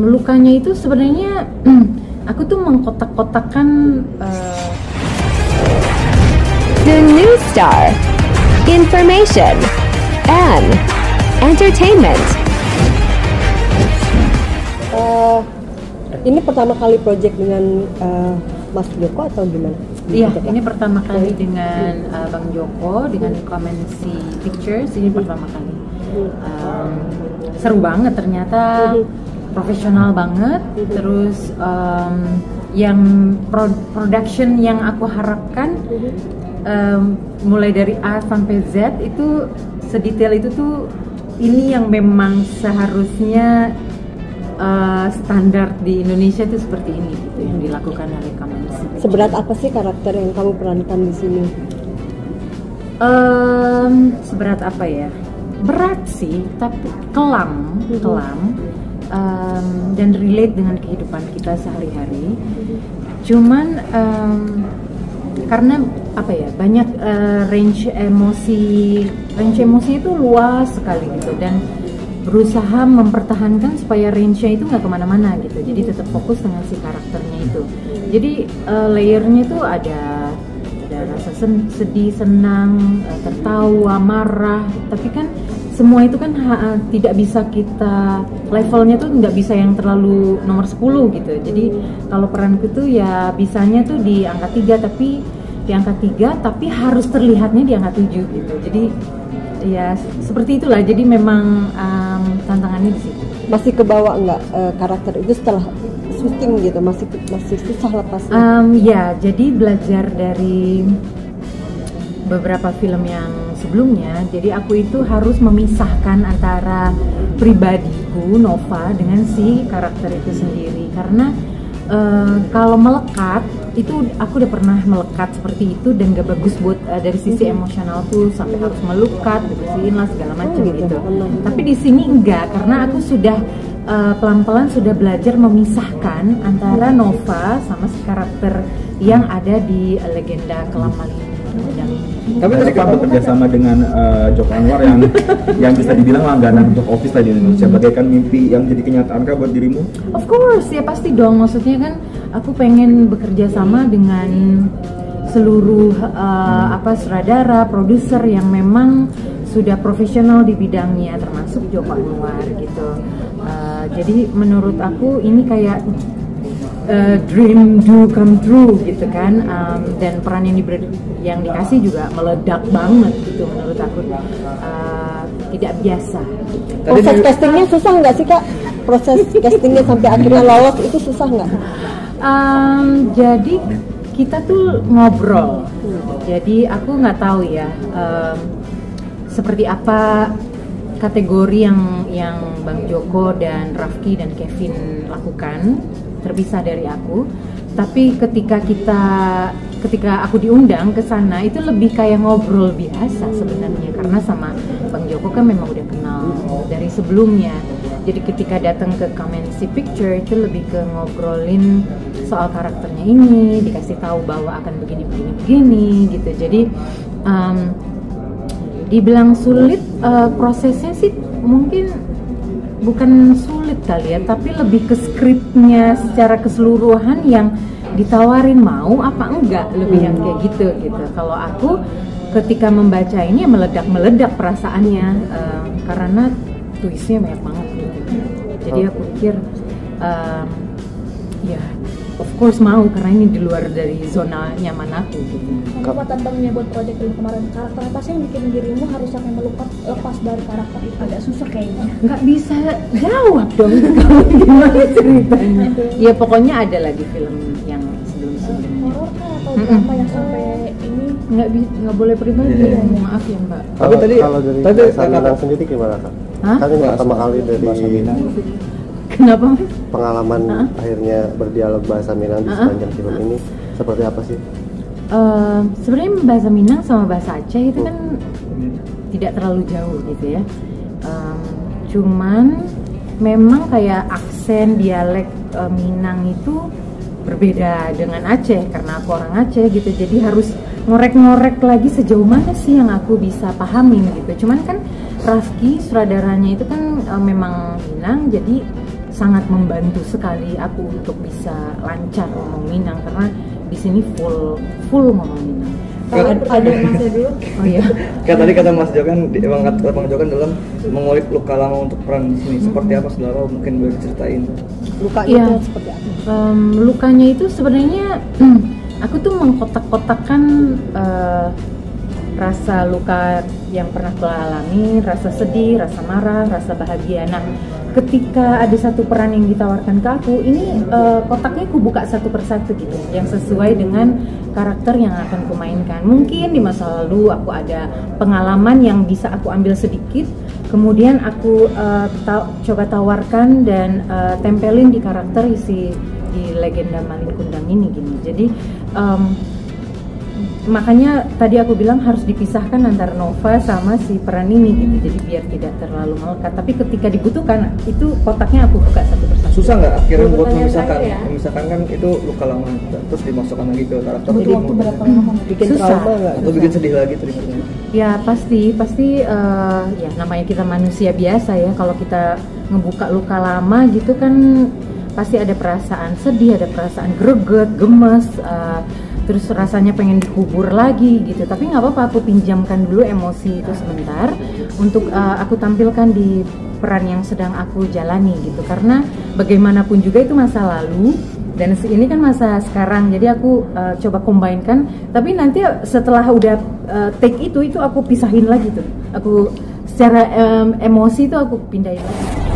Lukanya itu sebenarnya aku tuh mengkotak-kotakan The New Star, Information and Entertainment. Ini pertama kali project dengan Mas Joko atau gimana? Iya, ini pertama kali dengan Bang Joko, dengan Komensi Pictures, ini pertama kali. Seru banget ternyata, profesional banget, terus yang production yang aku harapkan mulai dari A sampai Z itu sedetail itu tuh, ini yang memang seharusnya standar di Indonesia itu seperti ini gitu, yang dilakukan oleh Komensi. Seberat apa sih karakter yang kamu perankan di sini? Seberat apa ya? Berat sih, tapi kelam, dan relate dengan kehidupan kita sehari-hari. Cuman karena apa ya, banyak range emosi itu luas sekali gitu, dan berusaha mempertahankan supaya range-nya itu nggak kemana-mana gitu, jadi tetap fokus dengan si karakternya itu. Jadi layernya itu ada rasa sedih, senang, tertawa, marah, tapi kan semua itu kan tidak bisa kita, levelnya tuh nggak bisa yang terlalu nomor 10 gitu. Jadi kalau peranku tuh ya bisanya tuh di angka 3, tapi di angka 3 tapi harus terlihatnya di angka 7 gitu. Jadi ya seperti itulah, jadi memang tantangannya di situ. Masih kebawa nggak karakter itu setelah syuting gitu, masih susah lepasnya? Ya, jadi belajar dari beberapa film yang sebelumnya, jadi aku itu harus memisahkan antara pribadiku Nova dengan si karakter itu sendiri, karena kalau melekat itu aku udah pernah melekat seperti itu dan gak bagus buat dari sisi emosionalku, sampai harus melukat, bersihin lah segala macam gitu. Tapi di sini enggak, karena aku sudah pelan-pelan sudah belajar memisahkan antara Nova sama si karakter yang ada di Legenda Kelam Maling. Tapi tadi kamu bekerja sama dengan Joko Anwar yang bisa dibilang langganan untuk office lah di Indonesia. Bagaikan mimpi yang jadi kenyataan kah buat dirimu? Of course, ya pasti dong. Maksudnya kan aku pengen bekerja sama dengan seluruh sutradara, produser yang memang sudah profesional di bidangnya, termasuk Joko Anwar gitu. Jadi menurut aku ini kayak dream do come true gitu kan, dan peran yang dikasih juga meledak banget gitu menurut aku, tidak biasa. Proses castingnya susah nggak sih Kak? Proses castingnya sampai akhirnya lolos itu susah nggak? Jadi kita tuh ngobrol, jadi aku nggak tahu ya seperti apa kategori yang Bang Joko dan Rafki dan Kevin lakukan, terpisah dari aku. Tapi ketika aku diundang ke sana itu lebih kayak ngobrol biasa sebenarnya, karena sama Bang Joko kan memang udah kenal dari sebelumnya. Jadi ketika datang ke Komensi Picture itu lebih ke ngobrolin soal karakternya ini, dikasih tahu bahwa akan begini gitu. Jadi dibilang sulit, prosesnya sih mungkin bukan sulit kali ya, tapi lebih ke skripnya secara keseluruhan yang ditawarin mau apa enggak, lebih yang kayak gitu. Kalau aku ketika membaca ini ya meledak perasaannya, karena twistnya banyak banget gitu. Jadi aku pikir ya of course mau, karena ini di luar dari zona nyaman aku gitu. Apa tantangannya buat project film kemarin? Karakter apa sih yang bikin dirimu harus sampai lepas dari karakter itu? Agak susah kayaknya. Nggak bisa jawab dong kalau gimana ceritanya. Ya pokoknya ada lagi film yang sebelum-sebelumnya. Horor kah atau drama yang sampai ini? Nggak boleh pribadi. Maaf ya Mbak. Tapi kalau dari Minang sendiri gimana Kak? Kan ini pertama kali dari Kenapa Mas? Pengalaman akhirnya berdialog bahasa Minang di sepanjang film ini seperti apa sih? Sebenarnya bahasa Minang sama bahasa Aceh itu kan tidak terlalu jauh gitu ya. Cuman memang kayak aksen dialek Minang itu berbeda dengan Aceh, karena aku orang Aceh gitu. Jadi harus ngorek-ngorek lagi sejauh mana sih yang aku bisa pahamin gitu. Cuman kan Rafki sutradaranya itu kan memang Minang, jadi sangat membantu sekali aku untuk bisa lancar ngomong Minang, karena di sini full ngomong Minang. Kalau ada masnya dulu. Oh iya. Kayak tadi kata Mas Jo kan, emang kata Bang Jo kan dalam mengulik luka lama untuk peran di sini. Seperti apa saudara? Mungkin boleh diceritain. Lukanya Iya. itu seperti apa? Lukanya itu sebenarnya aku tuh mengkotak-kotakkan rasa luka yang pernah aku alami, rasa sedih, rasa marah, rasa bahagia. Nah, ketika ada satu peran yang ditawarkan ke aku, ini kotaknya aku buka satu persatu gitu, yang sesuai dengan karakter yang akan kumainkan. Mungkin di masa lalu aku ada pengalaman yang bisa aku ambil sedikit, kemudian aku coba tawarkan dan tempelin di karakter isi di Legenda Malin Kundang ini gini. Jadi makanya tadi aku bilang harus dipisahkan antara Nova sama si peran ini gitu, jadi biar tidak terlalu melekat. Tapi ketika dibutuhkan, itu kotaknya aku buka satu persatu. Susah nggak akhirnya buat Pertanyaan memisahkan? saya ya. Memisahkan kan itu luka lama, terus dimasukkan lagi ke karakter. Butuh waktu berapa lama? Bikin Susah. trauma nggak? Atau bikin sedih lagi terusnya? Ya pasti ya namanya kita manusia biasa ya, kalau kita ngebuka luka lama gitu kan pasti ada perasaan sedih, ada perasaan greget, gemes, terus rasanya pengen dikubur lagi gitu. Tapi nggak apa-apa, aku pinjamkan dulu emosi itu sebentar untuk aku tampilkan di peran yang sedang aku jalani gitu, karena bagaimanapun juga itu masa lalu dan ini kan masa sekarang, jadi aku coba combine-kan. Tapi nanti setelah udah take itu aku pisahin lagi tuh, aku secara emosi itu aku pindahin lagi.